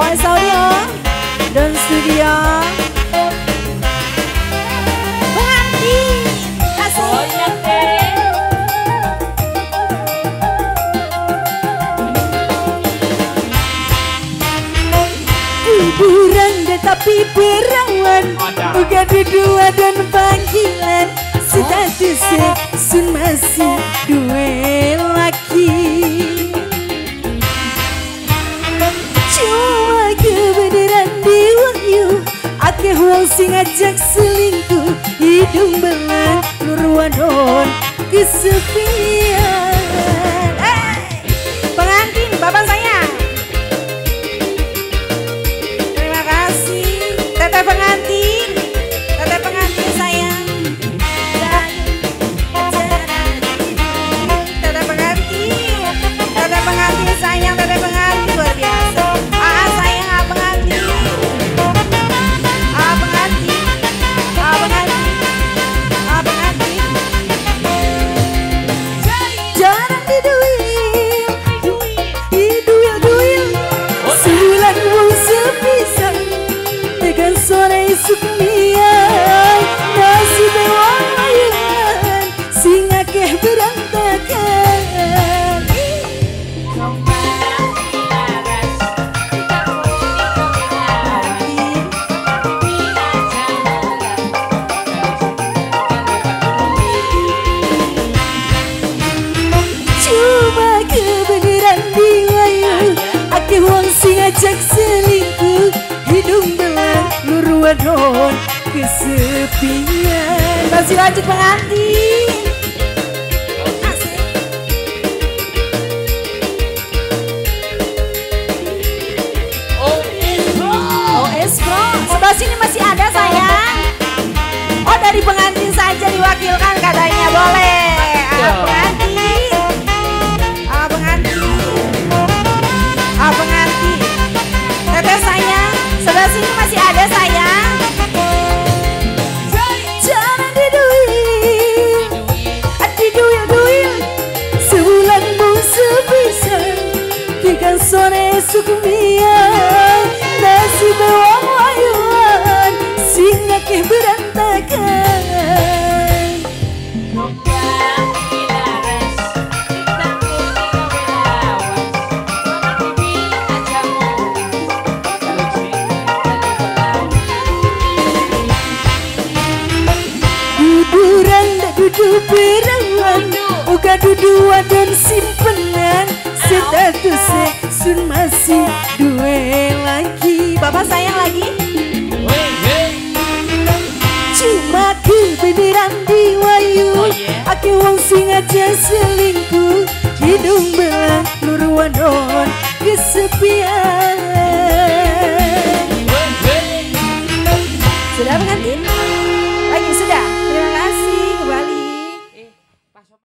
OS Audio dan Studio. Berhenti kasih. Kuburan tapi perawan, bukan dua dan panggilan. Statusnya sun masih dua laki. Cuma kebenaran di wahyu, akeh wong sing ngajak selingkuh. Hidung belang nur wadon kesepian. Pengantin bapak sayang, terima kasih. Teteh pengantin, teteh pengantin sayang. Teteh pengantin, teteh pengantin sayang, teteh pengantin luar biasa. Sayang pengantin, pengantin, pengantin. Jarang diduil, sebulan wong sepisan. Tekan sore isuk niai, nasib wong layan, sing akeh berantakan. Cuma kebenaran di wayu, akeh wong sing ngajak selingkuh. Hidung belang nur wadon kesepian. Masih lanjut pengantin. OS Pro sebelah sini masih ada sayang. Oh dari pengantin saja diwakilkan katanya, boleh. Pengantin, pengantin, pengantin. Teteh sayang, sebelah sini masih ada sayang. Jangan diduil, sebulan bung sepisan. Tiga sore esuk miai, nasib wong wayuan, sing akeh berantakan. Kuburan dak dudu perawan, uga duduan dan simpenan.